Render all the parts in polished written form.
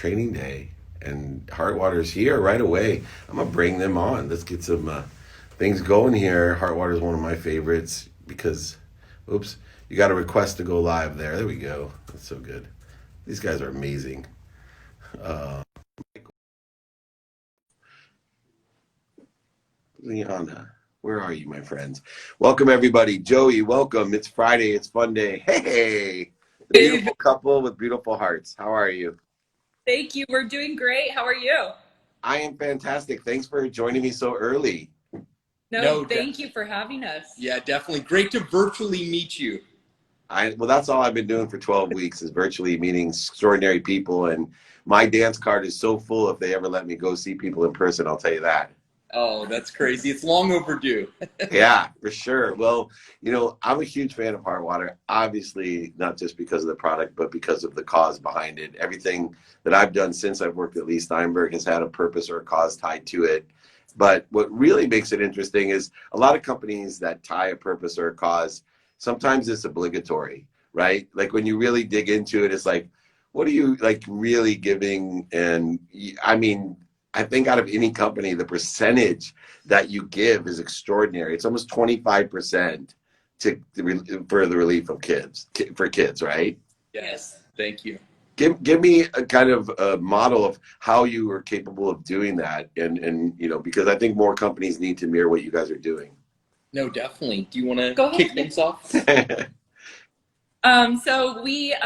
training day, and Heartwater's here right away. I'm gonna bring them on. Let's get some things going here. Heartwater is one of my favorites because, oops, you got a request to go live there. There we go. That's so good. These guys are amazing. Uh, Liyana, where are you, my friends? Welcome, everybody. Joey, welcome. It's Friday. It's fun day. Hey, the beautiful couple with beautiful hearts. How are you? Thank you. We're doing great. How are you? I am fantastic. Thanks for joining me so early. No, thank you for having us. Yeah, definitely. Great to virtually meet you. Well, that's all I've been doing for 12 weeks is virtually meeting extraordinary people. And my dance card is so full if they ever let me go see people in person, I'll tell you that. Oh, that's crazy. It's long overdue. Yeah, for sure. Well, I'm a huge fan of Heartwater, obviously, not just because of the product, but because of the cause behind it. Everything that I've done since I've worked at Lee Steinberg has had a purpose or a cause tied to it. But what really makes it interesting is a lot of companies that tie a purpose or a cause, sometimes it's obligatory, right? Like when you really dig into it, it's like, what are you like really giving? And I mean, I think out of any company, the percentage that you give is extraordinary. It's almost 25% for the relief of for kids, right? Yes, thank you. Give me a kind of a model of how you are capable of doing that, and because I think more companies need to mirror what you guys are doing. No, definitely. Do you want to kick things off? So we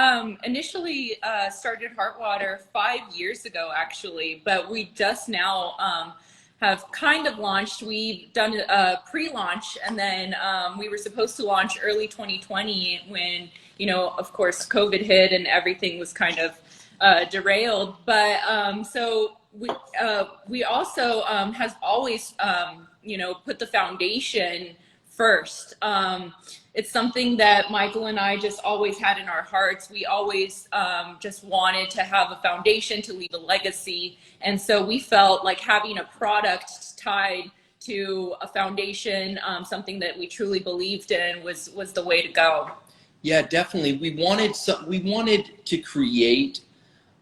initially started Heartwater 5 years ago, actually, but we just now have kind of launched. We've done a pre-launch, and then we were supposed to launch early 2020 when, of course, COVID hit and everything was kind of derailed. But so we also has always, put the foundation first. It's something that Michael and I just always had in our hearts. We always just wanted to have a foundation to leave a legacy. And so we felt like having a product tied to a foundation, something that we truly believed in was the way to go. Yeah, definitely. We wanted to create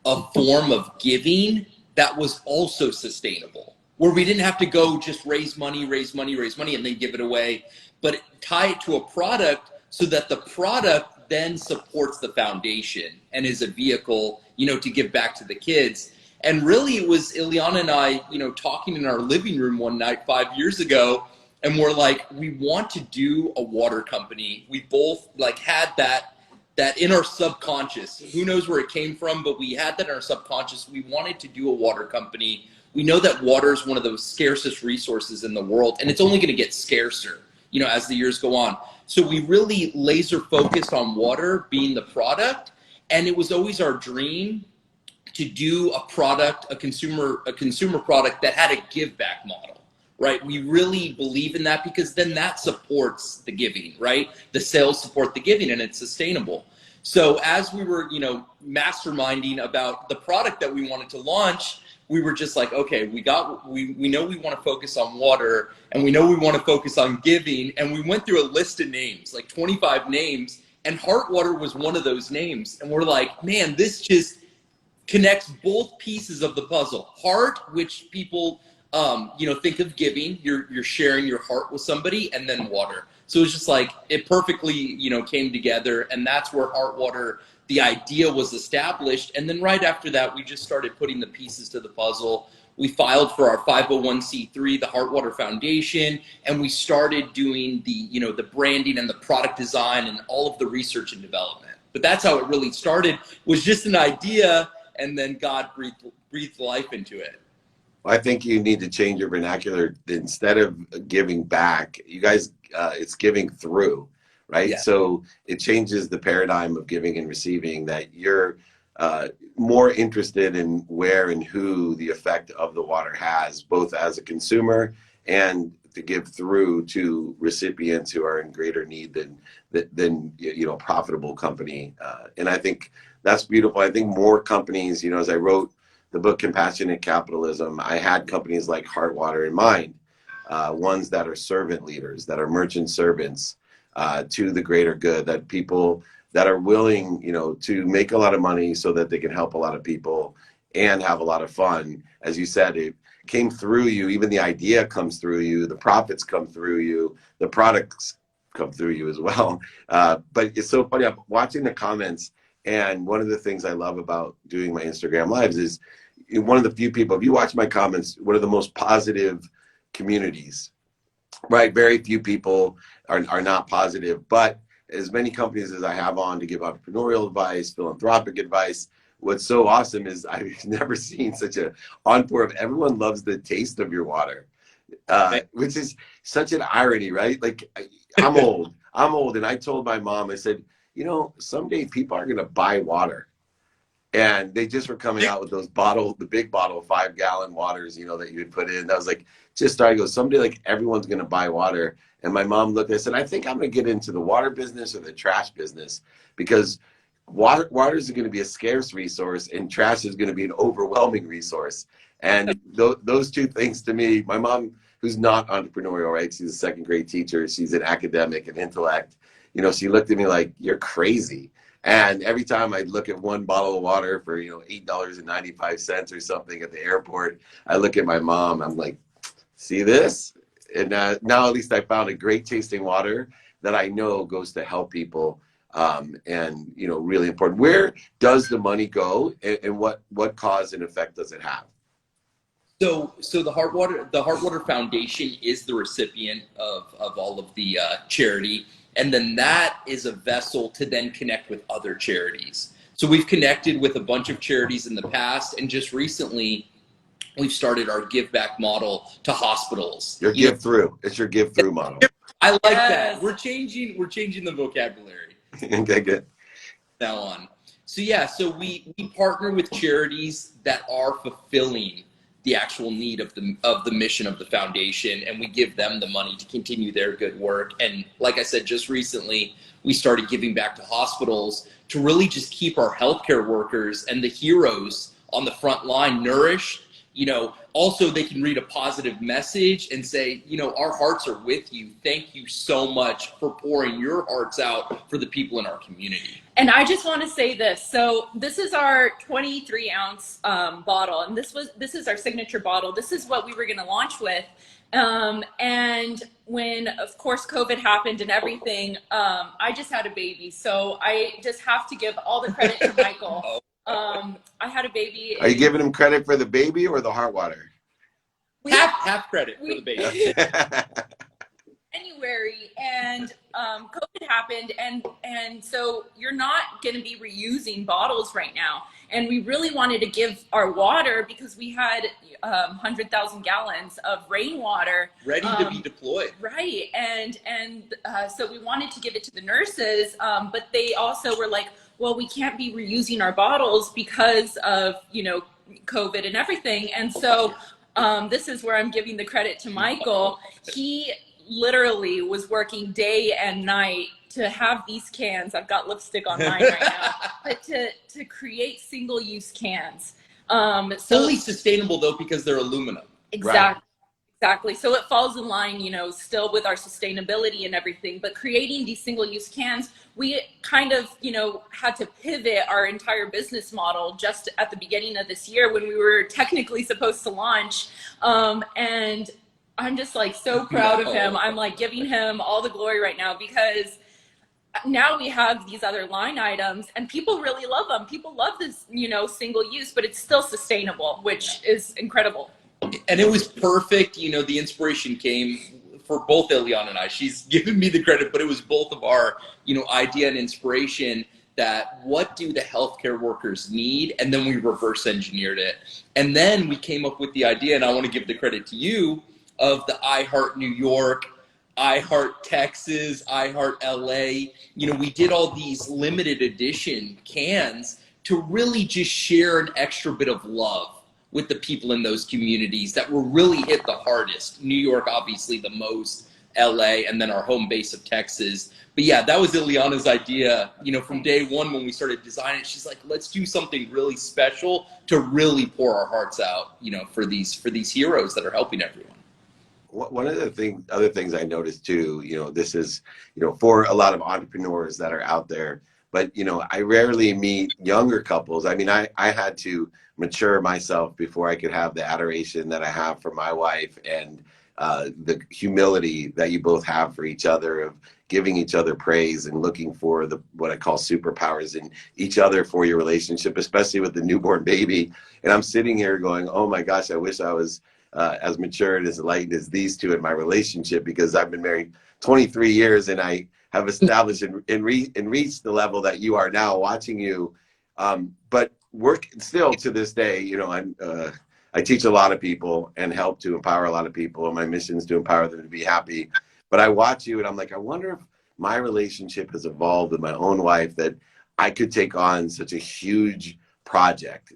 a form of giving that was also sustainable, where we didn't have to go just raise money, and then give it away, but tie it to a product so that the product then supports the foundation and is a vehicle, to give back to the kids. And really it was Ileana and I, talking in our living room one night 5 years ago, and we're like, we want to do a water company. We both had that in our subconscious. Who knows where it came from, but we had that in our subconscious. We wanted to do a water company. We know that water is one of the scarcest resources in the world, and it's only going to get scarcer, as the years go on. So we really laser focused on water being the product, and it was always our dream to do a product, a consumer product that had a give back model, right? We really believe in that because then that supports the giving, right? The sales support the giving, and it's sustainable. So as we were, masterminding about the product that we wanted to launch, we were just like, okay, we know we want to focus on water, and we know we want to focus on giving, and we went through a list of names, like 25 names, and Heartwater was one of those names. And we're like, man, this just connects both pieces of the puzzle. Heart, which people think of giving, you're sharing your heart with somebody, and then water. So it's just like it perfectly came together, and that's where Heartwater, the idea was established. And then right after that, we just started putting the pieces to the puzzle. We filed for our 501c3, the Heartwater Foundation, and we started doing the branding and the product design and all of the research and development. But that's how it really started, was just an idea, and then God breathed life into it. I think you need to change your vernacular. Instead of giving back, you guys, it's giving through, right? Yeah. So it changes the paradigm of giving and receiving, that you're more interested in where and who the effect of the water has, both as a consumer and to give through to recipients who are in greater need than a profitable company. And I think that's beautiful. I think more companies, as I wrote the book Compassionate Capitalism, I had companies like Heartwater in mind, ones that are servant leaders, that are merchant servants to the greater good, that people that are willing, to make a lot of money so that they can help a lot of people and have a lot of fun. As you said, it came through you. Even the idea comes through you. The profits come through you. The products come through you as well. But it's so funny. I'm watching the comments, and one of the things I love about doing my Instagram lives is one of the few people, if you watch my comments, one of the most positive communities, right? Very few people are not positive, but as many companies as I have on to give entrepreneurial advice, philanthropic advice, what's so awesome is I've never seen such a encore of everyone loves the taste of your water, which is such an irony, right? Like I'm old, and I told my mom, I said, you know, someday people are going to buy water. And they just were coming out with those the big bottle, 5-gallon waters, you know, that you would put in. I was like, just started to go, someday, like, everyone's going to buy water. And my mom looked, I said, I think I'm going to get into the water business or the trash business, because water is going to be a scarce resource and trash is going to be an overwhelming resource. And those two things to me, my mom, who's not entrepreneurial, right? She's a second grade teacher. She's an academic and intellect. You know, she looked at me like, you're crazy. And every time I look at one bottle of water for, you know, $8.95 or something at the airport, I look at my mom, I'm like, see this? And now at least I found a great tasting water that I know goes to help people. And, you know, really important. Where does the money go, and what cause and effect does it have? So the Hart Water Foundation is the recipient of all of the charity. And then that is a vessel to then connect with other charities. So we've connected with a bunch of charities in the past, and just recently we've started our giveback model to hospitals. Your give through. It's your give through model. I like that. We're changing the vocabulary. Okay, good. Now on. So yeah, so we partner with charities that are fulfilling the actual need of the mission of the foundation, and we give them the money to continue their good work. And like I said, just recently we started giving back to hospitals to really just keep our healthcare workers and the heroes on the front line nourished. You know, also they can read a positive message and say, you know, our hearts are with you. Thank you so much for pouring your hearts out for the people in our community. And I just want to say this. So this is our 23-ounce bottle, and this is our signature bottle. This is what we were going to launch with. And when, of course, COVID happened and everything, I just had a baby. So I just have to give all the credit to Michael. I had a baby. Are you giving him credit for the baby or the Hart water? Half credit for the baby. January, and COVID happened, and so you're not going to be reusing bottles right now. And we really wanted to give our water, because we had 100,000 gallons of rainwater ready to be deployed. Right, and so we wanted to give it to the nurses, but they also were like, well, we can't be reusing our bottles because of, you know, COVID and everything. And so this is where I'm giving the credit to Michael. He literally was working day and night to have these cans. I've got lipstick on mine right now, but to create single-use cans. Fully sustainable though, because they're aluminum. Exactly. Right. Exactly. So it falls in line, you know, still with our sustainability and everything, but creating these single-use cans, we kind of, you know, had to pivot our entire business model just at the beginning of this year when we were technically supposed to launch. And I'm just like so proud of him. I'm like giving him all the glory right now, because now we have these other line items and people really love them. People love this, you know, single use, but it's still sustainable, which is incredible. And it was perfect. You know, the inspiration came for both Ileana and I. She's given me the credit, but it was both of our, you know, idea and inspiration that what do the healthcare workers need? And then we reverse engineered it. And then we came up with the idea, and I want to give the credit to you, of the I Heart New York, I Heart Texas, I Heart LA. You know, we did all these limited edition cans to really just share an extra bit of love with the people in those communities that were really hit the hardest. New York, obviously the most, LA, and then our home base of Texas. But yeah, that was Ileana's idea, you know, from day one when we started designing it. She's like, let's do something really special to really pour our hearts out, you know, for these heroes that are helping everyone. One of the other things I noticed too, you know, this is, you know, for a lot of entrepreneurs that are out there, but I rarely meet younger couples. I mean, I had to mature myself before I could have the adoration that I have for my wife, and the humility that you both have for each other, of giving each other praise and looking for what I call superpowers in each other for your relationship, especially with the newborn baby. And I'm sitting here going, oh my gosh, I wish I was as mature and as enlightened as these two in my relationship, because I've been married 23 years and I have established and reached the level that you are now, watching you. But work still to this day, I teach a lot of people and help to empower a lot of people, and my mission is to empower them to be happy. But I watch you and I'm like, I wonder if my relationship has evolved with my own wife, that I could take on such a huge project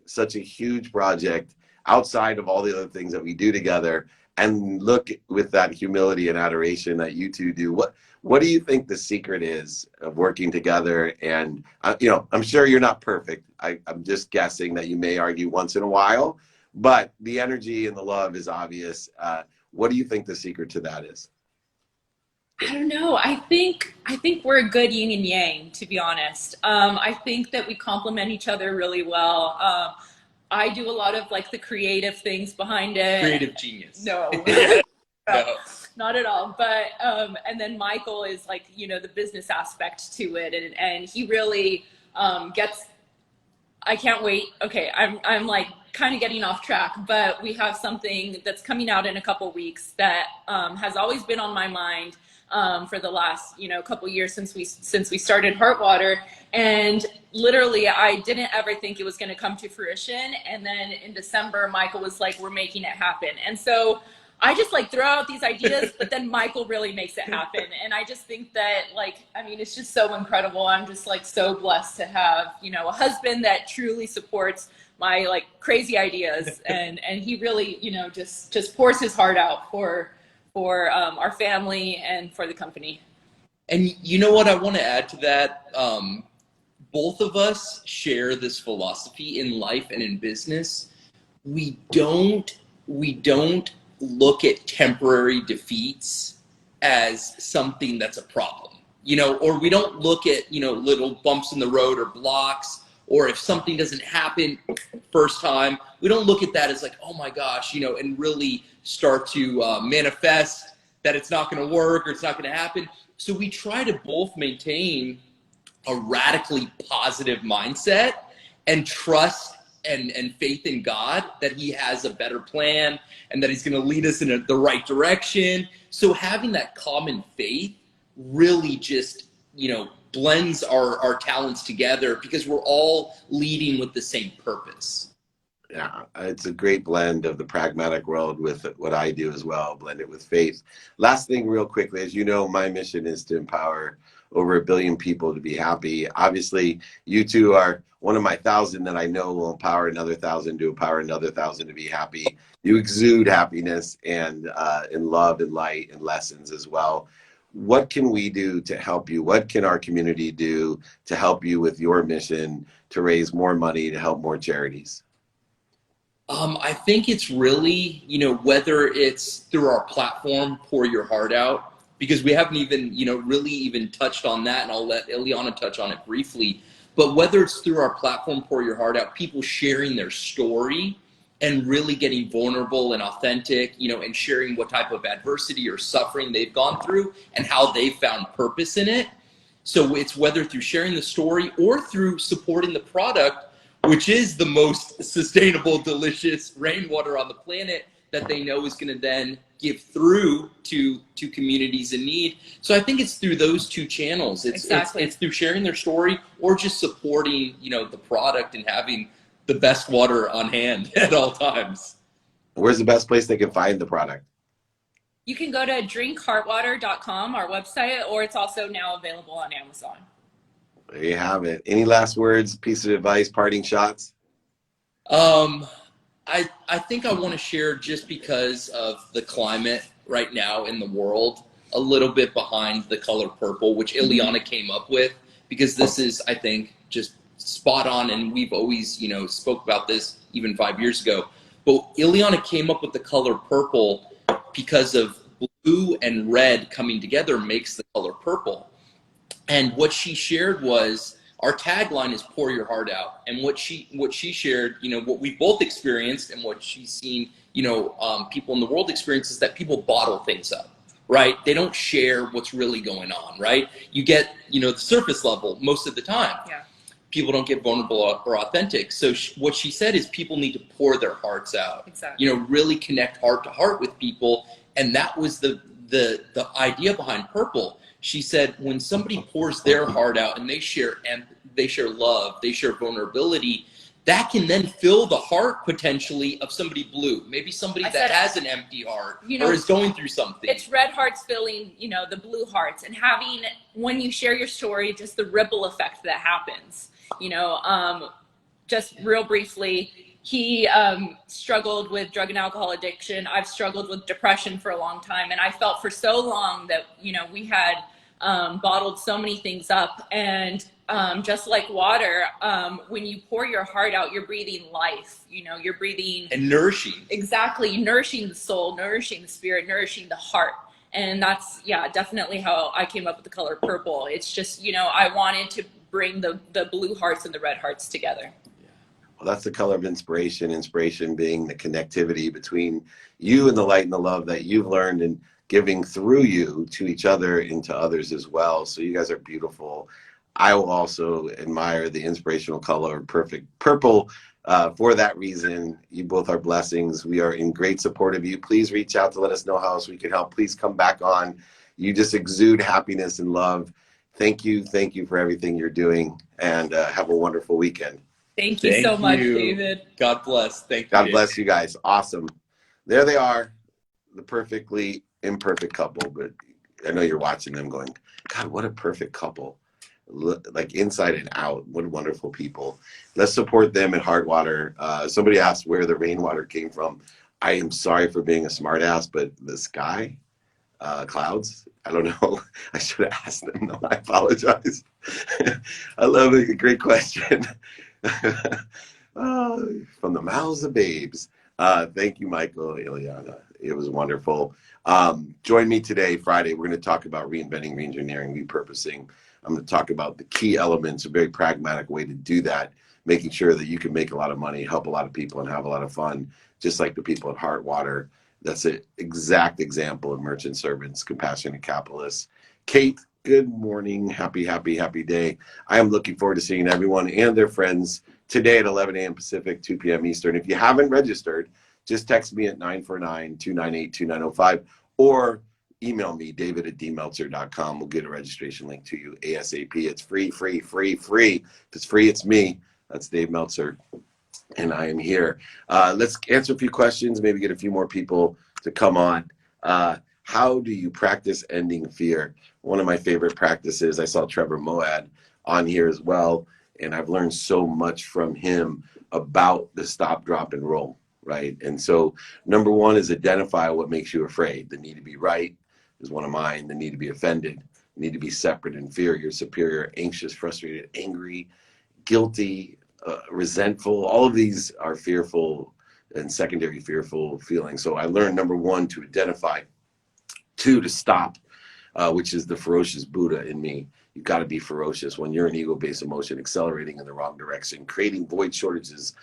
outside of all the other things that we do together, and look with that humility and adoration that you two do. What do you think the secret is of working together? And I'm sure you're not perfect. I'm just guessing that you may argue once in a while, but the energy and the love is obvious. What do you think the secret to that is? I don't know. I think we're a good yin and yang, to be honest. I think that we complement each other really well. I do a lot of like the creative things behind it. Creative genius. No. No, not at all. But and then Michael is like, the business aspect to it, and he really gets. I can't wait. Okay, I'm like kind of getting off track, but we have something that's coming out in a couple weeks that has always been on my mind for the last couple years since we started Heartwater. And literally I didn't ever think it was going to come to fruition, and then in December Michael was like, we're making it happen. And so I just like throw out these ideas, but then Michael really makes it happen. And I just think that it's just so incredible. I'm just like so blessed to have, a husband that truly supports my like crazy ideas. And he really, just pours his heart out for our family and for the company. And you know what I want to add to that? Both of us share this philosophy in life and in business. We don't look at temporary defeats as something that's a problem, or we don't look at, little bumps in the road or blocks, or if something doesn't happen first time, we don't look at that as like, oh my gosh, and really start to manifest that it's not going to work or it's not going to happen. So we try to both maintain a radically positive mindset and trust and faith in God that he has a better plan and that he's going to lead us in the right direction. So having that common faith really just, blends our talents together, because we're all leading with the same purpose. Yeah, it's a great blend of the pragmatic world with what I do as well, blend it with faith. Last thing real quickly, as you know, my mission is to empower over 1 billion people to be happy. Obviously, you two are one of my 1,000 that I know will empower another 1,000 to empower another 1,000 to be happy. You exude happiness and love and light and lessons as well. What can we do to help you? What can our community do to help you with your mission to raise more money to help more charities? I think it's really, whether it's through our platform, Pour Your Heart Out, because we haven't even, really even touched on that, and I'll let Ileana touch on it briefly. But whether it's through our platform, Pour Your Heart Out, people sharing their story and really getting vulnerable and authentic, and sharing what type of adversity or suffering they've gone through and how they found purpose in it. So it's whether through sharing the story or through supporting the product, which is the most sustainable, delicious rainwater on the planet that they know is going to then give through to communities in need. So I think it's through those two channels. It's through sharing their story or just supporting, the product and having the best water on hand at all times. Where's the best place they can find the product? You can go to drinkheartwater.com, our website, or it's also now available on Amazon. There you have it. Any last words, piece of advice, parting shots? I think I want to share, just because of the climate right now in the world, a little bit behind the color purple, which Ileana came up with, because this is, I think, just spot on, and we've always, spoke about this even 5 years ago. But Ileana came up with the color purple because of blue and red coming together makes the color purple. And what she shared was Our tagline is pour your heart out. And what she shared, you know, what we both experienced and what she's seen, you know, people in the world experience is that people bottle things up, right? They don't share what's really going on, right? You get, you know, the surface level most of the time. Yeah. People don't get vulnerable or authentic. So what she said is people need to pour their hearts out. Exactly. You know, really connect heart to heart with people. And that was the idea behind Purple. She said when somebody pours their heart out and they share love, they share vulnerability, that can then fill the heart potentially of somebody blue, maybe somebody that has an empty heart, you know, or is going through something. It's red hearts filling, you know, the blue hearts, and having, when you share your story, just the ripple effect that happens. You know, just real briefly, he struggled with drug and alcohol addiction. I've struggled with depression for a long time, and I felt for so long that, you know, we had bottled so many things up, and just like water, when you pour your heart out, you're breathing life. You know, you're breathing and nourishing. Exactly, nourishing the soul, nourishing the spirit, nourishing the heart. And that's, yeah, definitely how I came up with the color purple. It's just, you know, I wanted to bring the blue hearts and the red hearts together. Well, that's the color of inspiration. Inspiration being the connectivity between you and the light and the love that you've learned and giving through you to each other and to others as well. So you guys are beautiful. I will also admire the inspirational color perfect purple. For that reason, you both are blessings. We are in great support of you. Please reach out to let us know how else we can help. Please come back on. You just exude happiness and love. Thank you for everything you're doing, and have a wonderful weekend. Thank you so much, David. God bless. Thank you. God bless you guys. Awesome. There they are, the perfectly imperfect couple. But I know you're watching them going, God, what a perfect couple. Like inside and out. What wonderful people. Let's support them at Heartwater. Somebody asked where the rainwater came from. I am sorry for being a smartass, but the sky, clouds, I don't know. I should have asked them. No, I apologize. I love it. Great question. From the mouths of babes. Thank you, Michael, Ileana. It was wonderful. Join me today, Friday. We're going to talk about reinventing, reengineering, repurposing. I'm going to talk about the key elements, a very pragmatic way to do that, making sure that you can make a lot of money, help a lot of people, and have a lot of fun, just like the people at Heartwater. That's an exact example of merchant servants, compassionate capitalists. Kate, good morning. Happy day. I am looking forward to seeing everyone and their friends today at 11 a.m. Pacific, 2 p.m. Eastern. If you haven't registered, just text me at 949-298-2905 or email me, david@dmeltzer.com. We'll get a registration link to you ASAP. It's free. If it's free, it's me. That's Dave Meltzer, and I am here. Let's answer a few questions, maybe get a few more people to come on. How do you practice ending fear? One of my favorite practices, I saw Trevor Moad on here as well, and I've learned so much from him about the stop, drop, and roll, right? And so number one is identify what makes you afraid. The need to be right is one of mine. The need to be offended, the need to be separate, inferior, superior, anxious, frustrated, angry, guilty, resentful. All of these are fearful and secondary fearful feelings. So I learned number one, to identify. Two, to stop, which is the ferocious Buddha in me. You've got to be ferocious when you're an ego-based emotion accelerating in the wrong direction, creating void, shortages,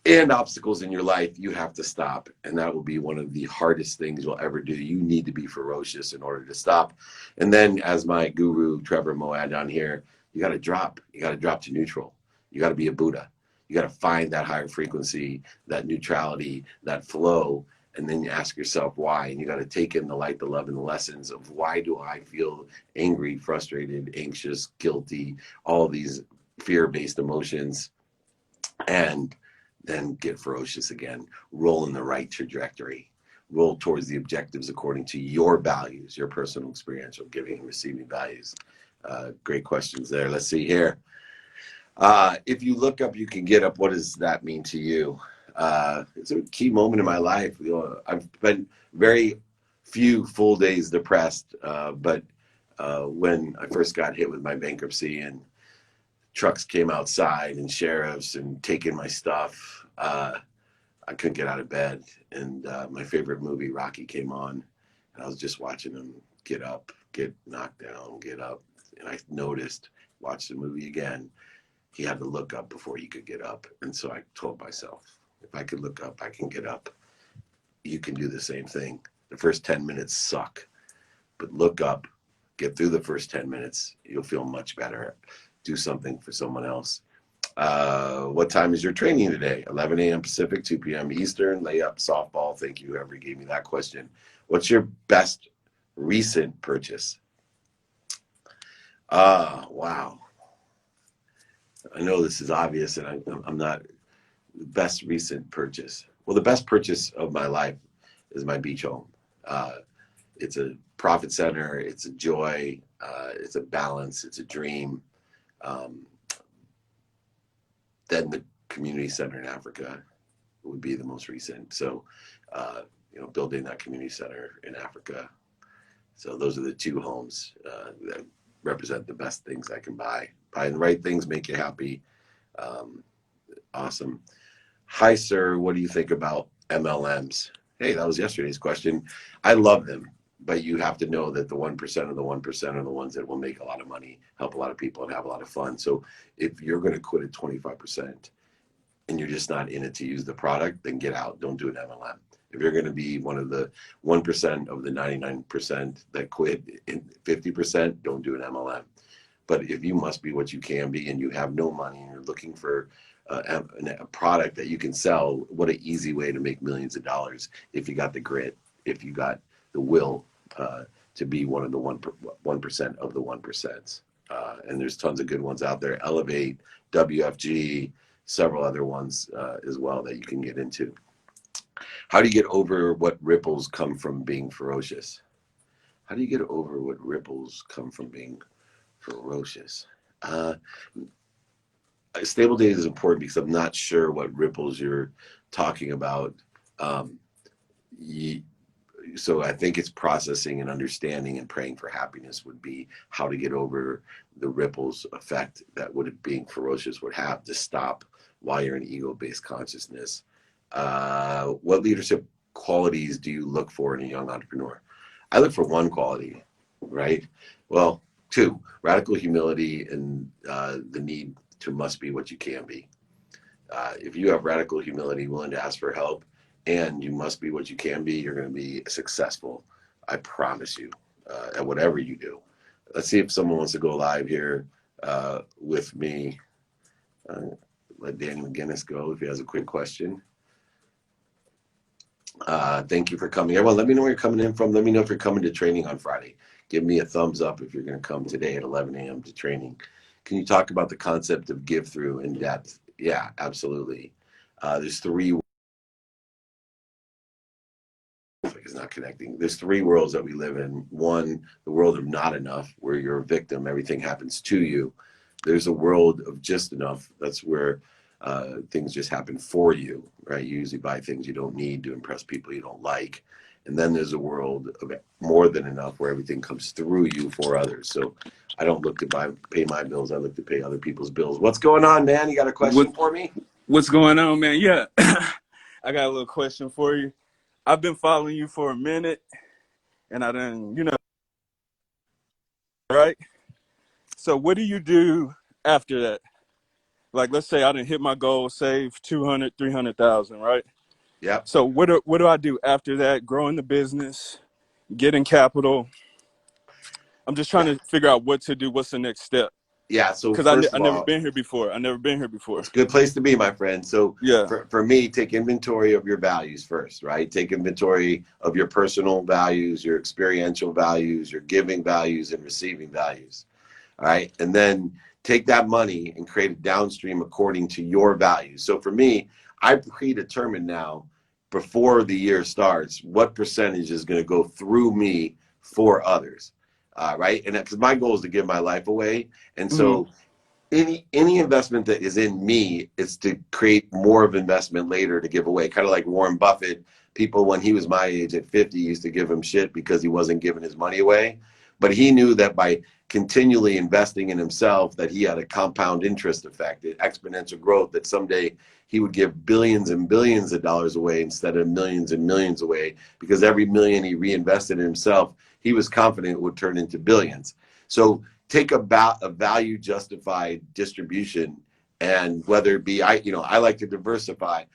and obstacles in your life. You have to stop, and that will be one of the hardest things you'll ever do. You need to be ferocious in order to stop. And then, as my guru Trevor Moad on here, you got to drop. You got to drop to neutral. You got to be a Buddha. You got to find that higher frequency, that neutrality, that flow, and then you ask yourself why. And you got to take in the light, the love, and the lessons of why do I feel angry, frustrated, anxious, guilty, all these fear-based emotions, and then get ferocious again. Roll in the right trajectory. Roll towards the objectives according to your values, your personal experiential giving and receiving values. Great questions there. Let's see here. If you look up, you can get up. What does that mean to you? It's a key moment in my life. You know, I've spent very few full days depressed, but when I first got hit with my bankruptcy and trucks came outside and sheriffs and taking my stuff, I couldn't get out of bed. And my favorite movie, Rocky, came on, and I was just watching him get up, get knocked down, get up. And I noticed watch the movie again. He had to look up before he could get up. And so I told myself, if I could look up, I can get up. You can do the same thing. The first 10 minutes suck, but look up, get through the first 10 minutes. You'll feel much better. Do something for someone else. What time is your training today? 11 a.m. Pacific, 2 p.m. Eastern, layup, softball. Thank you, whoever gave me that question. What's your best recent purchase? Wow. I know this is obvious, and I'm not the best recent purchase. Well, the best purchase of my life is my beach home. It's a profit center. It's a joy. It's a balance. It's a dream. Then the community center in Africa would be the most recent. So, building that community center in Africa. So those are the two homes that represent the best things I can buy. Buying the right things make you happy. Awesome. Hi, sir. What do you think about MLMs? Hey, that was yesterday's question. I love them, but you have to know that the 1% of the 1% are the ones that will make a lot of money, help a lot of people, and have a lot of fun. So if you're going to quit at 25% and you're just not in it to use the product, then get out. Don't do an MLM. If you're going to be one of the 1% of the 99% that quit in 50%, don't do an MLM. But if you must be what you can be and you have no money and you're looking for a product that you can sell, what an easy way to make millions of dollars if you got the grit, if you got the will to be one of the 1% of the 1%. And there's tons of good ones out there. Elevate, WFG, several other ones as well that you can get into. How do you get over what ripples come from being ferocious? How do you get over what ripples come from being ferocious? Stable data is important because I'm not sure what ripples you're talking about. So I think it's processing and understanding and praying for happiness would be how to get over the ripples effect that being ferocious would have to stop while you're in ego-based consciousness. What leadership qualities do you look for in a young entrepreneur? I look for one quality, right? Well, two: radical humility and the need to must be what you can be. If you have radical humility, willing to ask for help, and you must be what you can be, you're going to be successful. I promise you, at whatever you do. Let's see if someone wants to go live here with me. Let Danny McGinnis go if he has a quick question. Thank you for coming. Everyone, let me know where you're coming in from. Let me know if you're coming to training on Friday. Give me a thumbs up if you're going to come today at 11 a.m. to training. Can you talk about the concept of give through in depth? Yeah, absolutely. There's three. It's not connecting. There's three worlds that we live in. One, the world of not enough, where you're a victim. Everything happens to you. There's a world of just enough. That's where things just happen for you, right? You usually buy things you don't need to impress people you don't like. And then there's a world of more than enough where everything comes through you for others. So I don't look to pay my bills. I look to pay other people's bills. What's going on, man? You got a question for me? What's going on, man? Yeah, I got a little question for you. I've been following you for a minute, and I done, right? So what do you do after that? Like, let's say I didn't hit my goal, save 200, 300,000, right? Yeah. So what do I do after that? Growing the business, getting capital. I'm just trying to figure out what to do. What's the next step? Yeah. So because I never been here before. It's a good place to be, my friend. So yeah, for me, take inventory of your values first, right? Take inventory of your personal values, your experiential values, your giving values, and receiving values. All right. And then take that money and create it downstream according to your values. So for me, I predetermine now before the year starts what percentage is going to go through me for others. Right. And because my goal is to give my life away. And so any investment that is in me is to create more of investment later to give away. Kind of like Warren Buffett. People, when he was my age at 50, used to give him shit because he wasn't giving his money away. But he knew that by continually investing in himself, that he had a compound interest effect, exponential growth, that someday he would give billions and billions of dollars away instead of millions and millions away, because every million he reinvested in himself, he was confident it would turn into billions. So take about a value justified distribution, and whether it be, I like to diversify.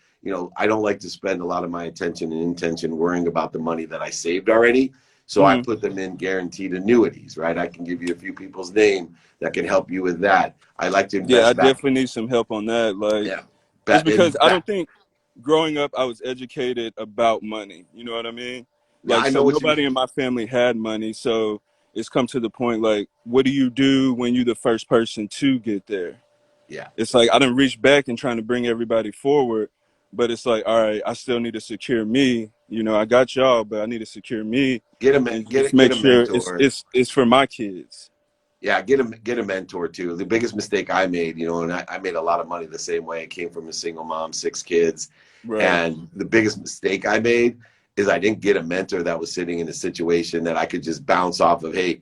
I don't like to spend a lot of my attention and intention worrying about the money that I saved already. So I put them in guaranteed annuities, right? I can give you a few people's name that can help you with that. I like to Yeah, I invest back. definitely need some help on that. Like, Yeah. just Back, because and I back. don't think growing up I was educated about money. You know what I mean? Yeah, Like, I so know what you nobody mean. in my family had money. So it's come to the point, like, what do you do when you're the first person to get there? Yeah. It's like I done reach back and trying to bring everybody forward, but it's like, all right, I still need to secure me. I got y'all, but I need to secure me and just Get make a sure mentor. it's for my kids. Yeah, get a mentor too. The biggest mistake I made, and I made a lot of money the same way. I came from a single mom, 6 kids. Right. And the biggest mistake I made is I didn't get a mentor that was sitting in a situation that I could just bounce off of. Hey,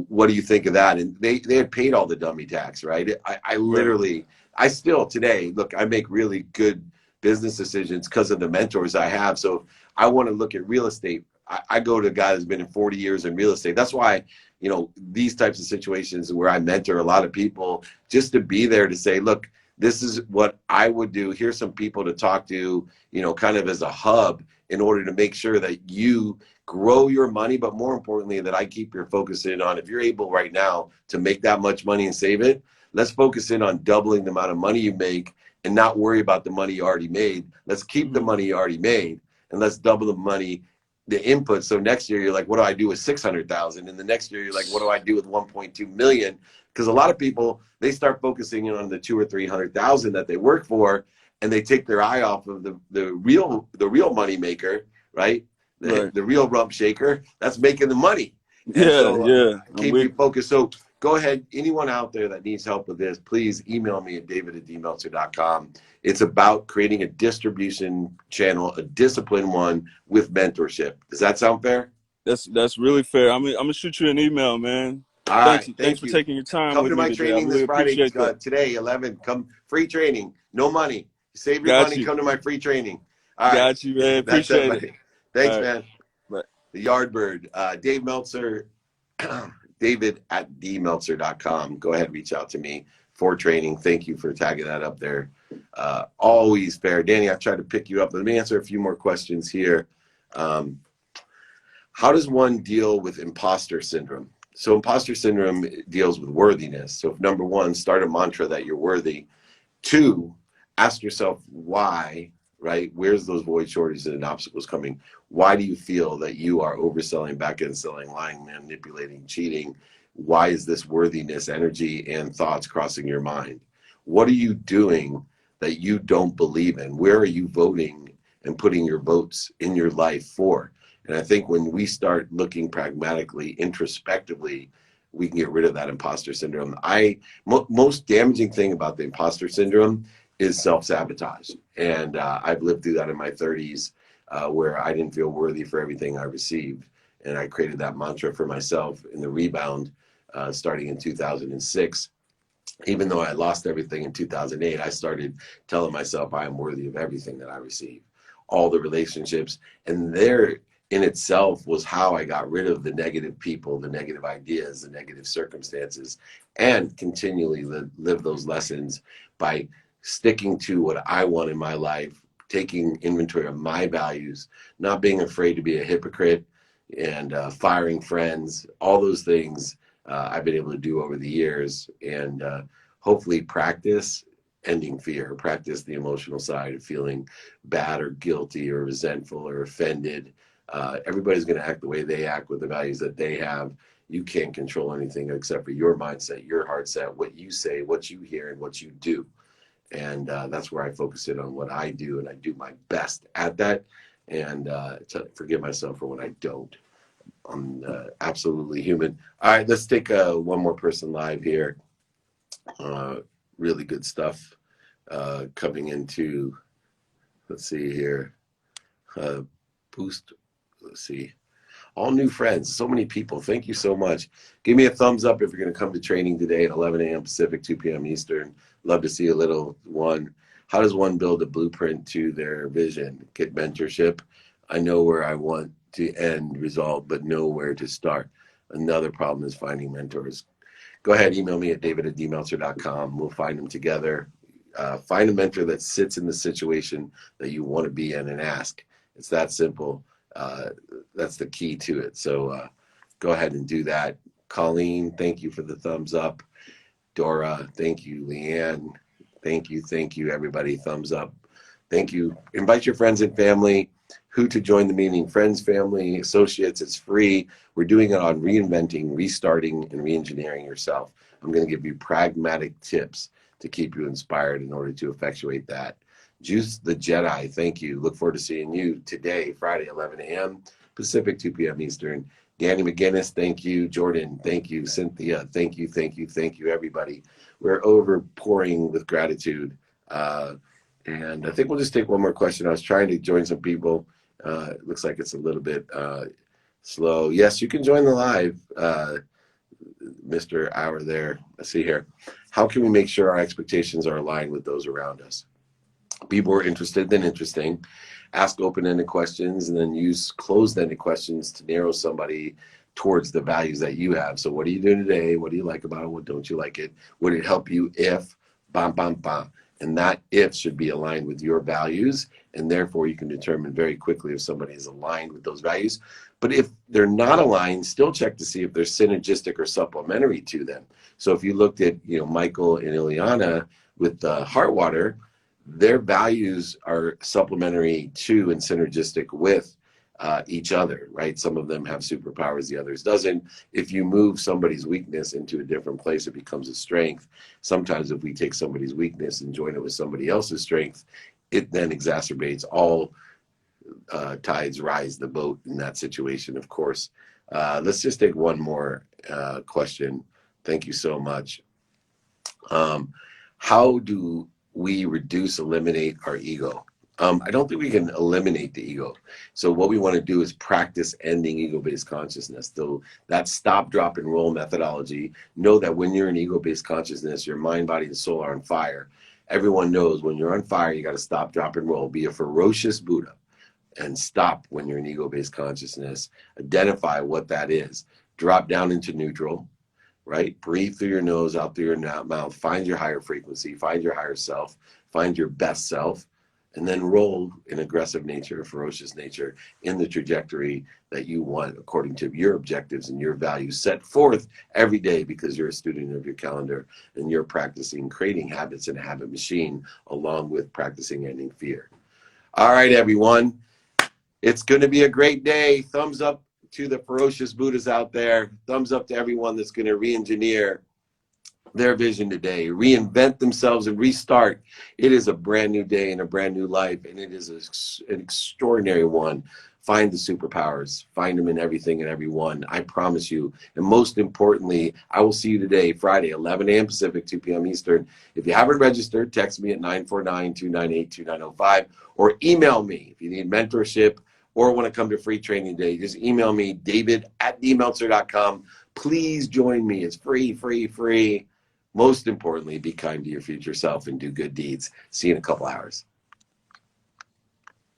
what do you think of that? And they had paid all the dummy tax, right? I Right. literally, I still today, look, I make really good business decisions because of the mentors I have. So if I want to look at real estate, I go to a guy that's been in 40 years in real estate. That's why, these types of situations where I mentor a lot of people, just to be there to say, look, this is what I would do. Here's some people to talk to, kind of as a hub in order to make sure that you grow your money, but more importantly, that I keep your focus in on, if you're able right now to make that much money and save it, let's focus in on doubling the amount of money you make and not worry about the money you already made. Let's keep the money you already made and let's double the money, the input. So next year you're like, what do I do with 600,000? And the next year you're like, what do I do with 1.2 million? Because a lot of people, they start focusing on the 200,000 or 300,000 that they work for, and they take their eye off of the real money maker, right? Right. The real rump shaker that's making the money. And Yeah. so Yeah. I'm keep with you focused. So go ahead. Anyone out there that needs help with this, please email me at david@dmeltzer.com. It's about creating a distribution channel, a disciplined one with mentorship. Does that sound fair? That's really fair. I'm gonna shoot you an email, man. All Thanks. right. Thanks Thank for you. taking your time Come with to me my today. I training this really Friday, appreciate that. today, 11. Come, free training, no money. Save your Got money, you. come to my free training. All right. Got you, man. That's it, Appreciate it. buddy. Thanks, All right. man. Bye. The Yardbird, Dave Meltzer, david@dmeltzer.com. Go ahead, reach out to me for training. Thank you for tagging that up there. Always fair. Danny, I tried to pick you up. Let me answer a few more questions here. How does one deal with imposter syndrome? So imposter syndrome deals with worthiness. So number one, start a mantra that you're worthy. Two, ask yourself why, right? Where's those void shortages and obstacles coming? Why do you feel that you are overselling, back end selling, lying, manipulating, cheating? Why is this worthiness, energy, and thoughts crossing your mind? What are you doing that you don't believe in? Where are you voting and putting your votes in your life for? And I think when we start looking pragmatically, introspectively, we can get rid of that imposter syndrome. Most damaging thing about the imposter syndrome is self-sabotage. And I've lived through that in my 30s where I didn't feel worthy for everything I received. And I created that mantra for myself in the rebound starting in 2006. Even though I lost everything in 2008, I started telling myself I am worthy of everything that I receive, all the relationships. And there in itself was how I got rid of the negative people, the negative ideas, the negative circumstances, and continually live those lessons by sticking to what I want in my life, taking inventory of my values, not being afraid to be a hypocrite, and firing friends, all those things I've been able to do over the years, and hopefully practice ending fear, practice the emotional side of feeling bad or guilty or resentful or offended. Everybody's going to act the way they act with the values that they have. You can't control anything except for your mindset, your heart set, what you say, what you hear, and what you do. And that's where I focus in on what I do, and I do my best at that, and to forgive myself for when I don't. I'm absolutely human. All right, let's take one more person live here. Really good stuff coming into, let's see here, boost, let's see, all new friends, so many people. Thank you so much. Give me a thumbs up if you're going to come to training today at 11 a.m. Pacific, 2 p.m. Eastern. Love to see a little one. How does one build a blueprint to their vision? Get mentorship. I know where I want to end result, but know where to start. Another problem is finding mentors. go ahead, email me at david@dmeltzer.com. We'll find them together. Find a mentor that sits in the situation that you want to be in and ask. It's that simple. That's the key to it. So go ahead and do that. Colleen, thank you for the thumbs up. Dora, thank you. Leanne, thank you, everybody. Thumbs up. Thank you. Invite your friends and family. Who to join the meeting? Friends, family, associates. It's free. We're doing it on reinventing, restarting, and reengineering yourself. I'm going to give you pragmatic tips to keep you inspired in order to effectuate that. Juice the Jedi, thank you. Look forward to seeing you today, Friday, 11 a.m. Pacific, 2 p.m. Eastern. Danny McGinnis, thank you. Jordan, thank you. Cynthia, thank you, everybody. We're overpouring with gratitude. And I think we'll just take one more question. I was trying to join some people. It looks like it's a little bit slow. Yes, you can join the live, Mr. Hour there. I see here. How can we make sure our expectations are aligned with those around us? Be more interested than interesting. Ask open-ended questions and then use closed-ended questions to narrow somebody towards the values that you have. So what are you doing today? What do you like about it? What don't you like it? Would it help you if, bam, bam, bam. And that if should be aligned with your values. And therefore you can determine very quickly if somebody is aligned with those values. But if they're not aligned, still check to see if they're synergistic or supplementary to them. So if you looked at, Michael and Ileana with the Hart water, their values are supplementary to and synergistic with each other, right? Some of them have superpowers, the others doesn't. If you move somebody's weakness into a different place, it becomes a strength. Sometimes if we take somebody's weakness and join it with somebody else's strength, it then exacerbates. All tides rise the boat in that situation, of course. Let's just take one more question. Thank you so much. How do we eliminate our ego? I don't think we can eliminate the ego. So what we want to do is practice ending ego-based consciousness. So that stop, drop, and roll methodology. Know that when you're in ego-based consciousness, your mind, body, and soul are on fire. Everyone knows when you're on fire, you got to stop, drop, and roll. Be a ferocious Buddha and stop when you're in ego-based consciousness. Identify what that is. Drop down into neutral. Right? Breathe through your nose, out through your mouth. Find your higher frequency, find your higher self, find your best self, and then roll in aggressive nature, ferocious nature, in the trajectory that you want according to your objectives and your values set forth every day, because you're a student of your calendar and you're practicing creating habits in a habit machine along with practicing ending fear. All right, everyone. It's going to be a great day. Thumbs up to the ferocious Buddhas out there. Thumbs up to everyone that's going to re-engineer their vision today, reinvent themselves and restart. It is a brand new day and a brand new life, and it is an extraordinary one. Find the superpowers. Find them in everything and everyone. I promise you. And most importantly, I will see you today, Friday, 11 a.m. Pacific, 2 p.m. Eastern. If you haven't registered, text me at 949-298-2905 or email me if you need mentorship or want to come to free training day. Just email me, david@dmeltzer.com. Please join me. It's free, free, free. Most importantly, be kind to your future self and do good deeds. See you in a couple hours.